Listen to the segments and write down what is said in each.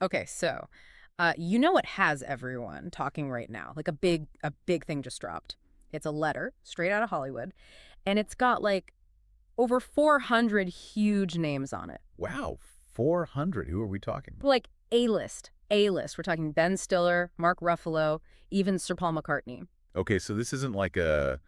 Okay, so you know what has everyone talking right now? Like a big thing just dropped. It's a letter straight out of Hollywood, and it's got like over 400 huge names on it. Wow, 400. Who are we talking? Like A-list, A-list. We're talking Ben Stiller, Mark Ruffalo, even Sir Paul McCartney. Okay, so this isn't like a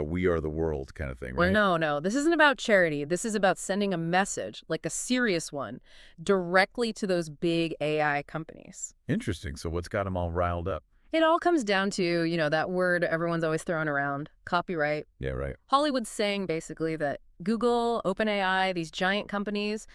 We Are the World kind of thing, Well, right? no, no. This isn't about charity. This is about sending a message, like a serious one, directly to those big AI companies. Interesting. So what's got them all riled up? It all comes down to, that word everyone's always throwing around, copyright. Yeah, right. Hollywood's saying basically that Google, OpenAI, these giant companies,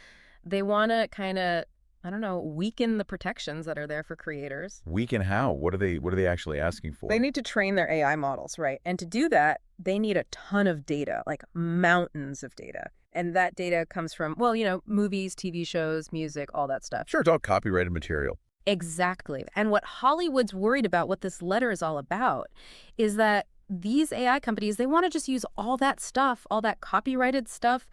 they want to kind of, I don't know, weaken the protections that are there for creators. Weak and how? What are they actually asking They for? need to train their AI models, right? And to do that, they need a ton of data, like mountains of data. And that data comes from, well, movies, TV shows, music, all that stuff. Sure, it's all copyrighted material. Exactly. And what Hollywood's worried about, what this letter is all about, is that these AI companies, they want to just use all that stuff, all that copyrighted stuff,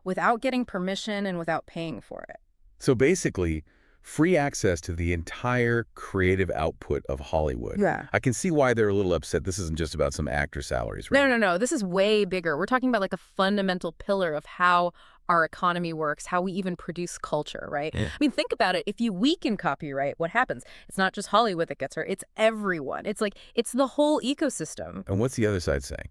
without getting permission and without paying for it. So basically, free access to the entire creative output of Hollywood. Yeah. I can see why they're a little upset. This isn't just about some actor salaries, No, right? no, no. This is way bigger. We're talking about like a fundamental pillar of how our economy works, how we even produce culture, right? Yeah. I mean, think about it. If you weaken copyright, what happens? It's not just Hollywood that gets hurt. It's everyone. It's the whole ecosystem. And what's the other side saying?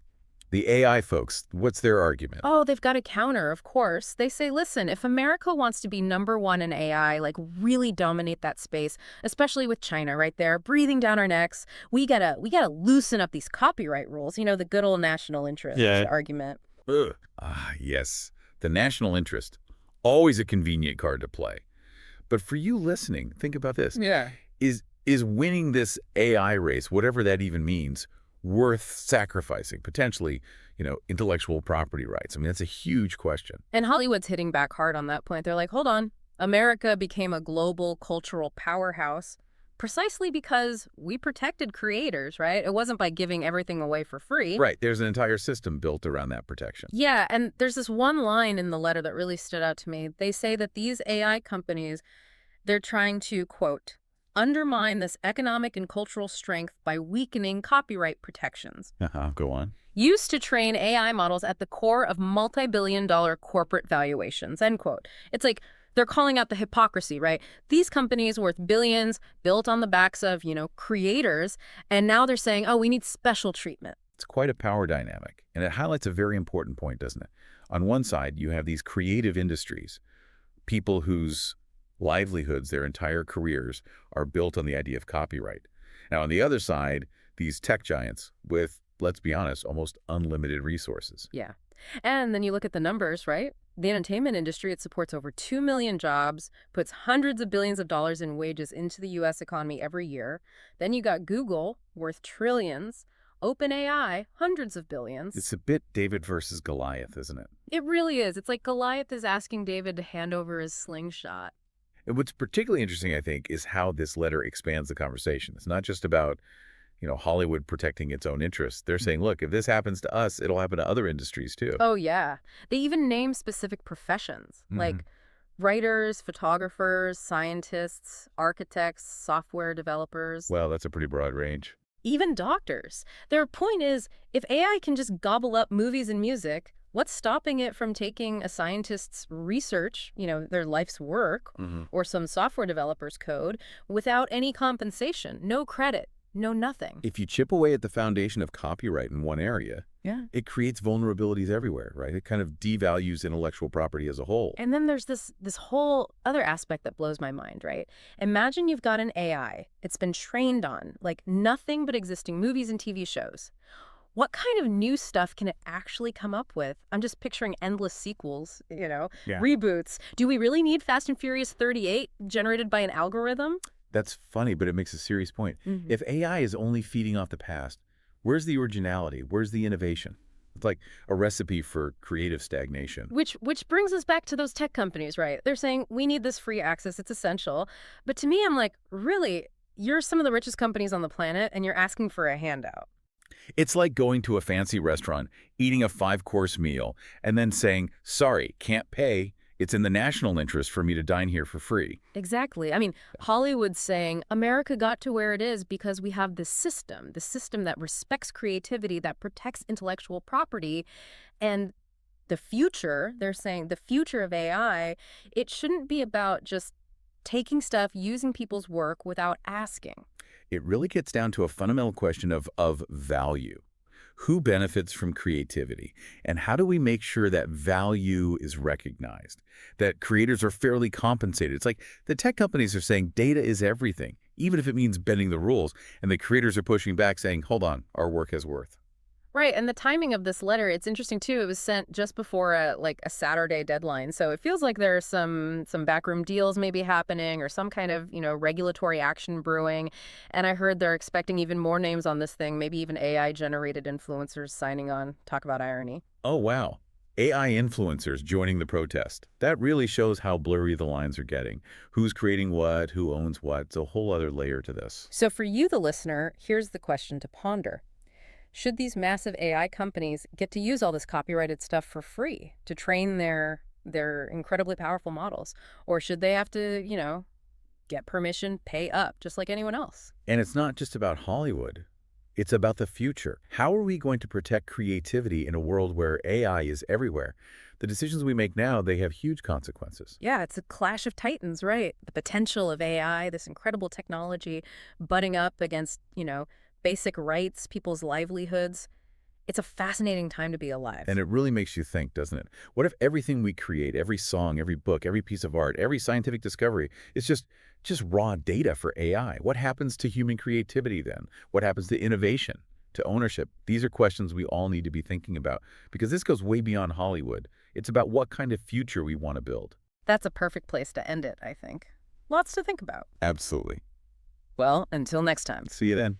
The AI folks, what's their argument? Oh, they've got a counter, of course. They say, listen, if America wants to be number one in AI, like really dominate that space, especially with China right there, breathing down our necks, we gotta loosen up these copyright rules. The good old national interest Yeah. argument. Ugh. Ah, yes. The national interest. Always a convenient card to play. But for you listening, think about this. Yeah. Is winning this AI race, whatever that even means, worth sacrificing, potentially, intellectual property rights? I mean, that's a huge question. And Hollywood's hitting back hard on that point. They're like, hold on. America became a global cultural powerhouse precisely because we protected creators, right? It wasn't by giving everything away for free. Right. There's an entire system built around that protection. Yeah, and there's this one line in the letter that really stood out to me. They say that these AI companies, they're trying to, quote, undermine this economic and cultural strength by weakening copyright protections Go on. used to train AI models at the core of multi-billion-dollar corporate valuations, end quote. It's like they're calling out the hypocrisy, right? These companies worth billions, built on the backs of, creators, and now they're saying, oh, we need special treatment. It's quite a power dynamic, and it highlights a very important point, doesn't it? On one side, you have these creative industries, people whose livelihoods, their entire careers, are built on the idea of copyright. Now, on the other side, these tech giants with, let's be honest, almost unlimited resources. Yeah. And then you look at the numbers, right? The entertainment industry, it supports over 2 million jobs, puts hundreds of billions of dollars in wages into the U.S. economy every year. Then you got Google, worth trillions, OpenAI, hundreds of billions. It's a bit David versus Goliath, isn't it? It really is. It's like Goliath is asking David to hand over his slingshot. And what's particularly interesting, I think, is how this letter expands the conversation. It's not just about, Hollywood protecting its own interests. They're saying, look, if this happens to us, it'll happen to other industries too. Oh, yeah. They even name specific professions, like writers, photographers, scientists, architects, software developers. Well, that's a pretty broad range. Even doctors. Their point is, if AI can just gobble up movies and music, what's stopping it from taking a scientist's research, their life's work, or some software developer's code, without any compensation, no credit, no nothing? If you chip away at the foundation of copyright in one area, Yeah. it creates vulnerabilities everywhere, right? It kind of devalues intellectual property as a whole. And then there's this whole other aspect that blows my mind, right? Imagine you've got an AI. It's been trained on, like, nothing but existing movies and TV shows. What kind of new stuff can it actually come up with? I'm just picturing endless sequels, Yeah. reboots. Do we really need Fast and Furious 38 generated by an algorithm? That's funny, but it makes a serious point. If AI is only feeding off the past, where's the originality? Where's the innovation? It's like a recipe for creative stagnation. Which brings us back to those tech companies, right? They're saying, we need this free access, it's essential. But to me, I'm like, really? You're some of the richest companies on the planet, and you're asking for a handout. It's like going to a fancy restaurant, eating a 5-course meal, and then saying, sorry, can't pay, It's in the national interest for me to dine here for free. Exactly. I mean, Hollywood's saying America got to where it is because we have this system, the system that respects creativity, that protects intellectual property. And the future, they're saying the future of AI, it shouldn't be about just taking stuff, using people's work without asking. It really gets down to a fundamental question of value. Who benefits from creativity? And how do we make sure that value is recognized? That creators are fairly compensated? It's like the tech companies are saying data is everything, even if it means bending the rules. And the creators are pushing back saying, hold on, our work has worth. Right, and the timing of this letter, it's interesting too. It was sent just before a Saturday deadline. So it feels like there are some backroom deals maybe happening or some kind of, regulatory action brewing. And I heard they're expecting even more names on this thing, maybe even AI generated influencers signing on. Talk about irony. Oh, wow. AI influencers joining the protest. That really shows how blurry the lines are getting. Who's creating what, who owns what. It's a whole other layer to this. So for you, the listener, here's the question to ponder. Should these massive AI companies get to use all this copyrighted stuff for free to train their incredibly powerful models? Or should they have to, get permission, pay up, just like anyone else? And it's not just about Hollywood. It's about the future. How are we going to protect creativity in a world where AI is everywhere? The decisions we make now, they have huge consequences. Yeah, it's a clash of titans, right? The potential of AI, this incredible technology butting up against, basic rights, people's livelihoods. It's a fascinating time to be alive. And it really makes you think, doesn't it? What if everything we create, every song, every book, every piece of art, every scientific discovery is just raw data for AI? What happens to human creativity then? What happens to innovation, to ownership? These are questions we all need to be thinking about because this goes way beyond Hollywood. It's about what kind of future we want to build. That's a perfect place to end it, I think. Lots to think about. Absolutely. Well, until next time. See you then.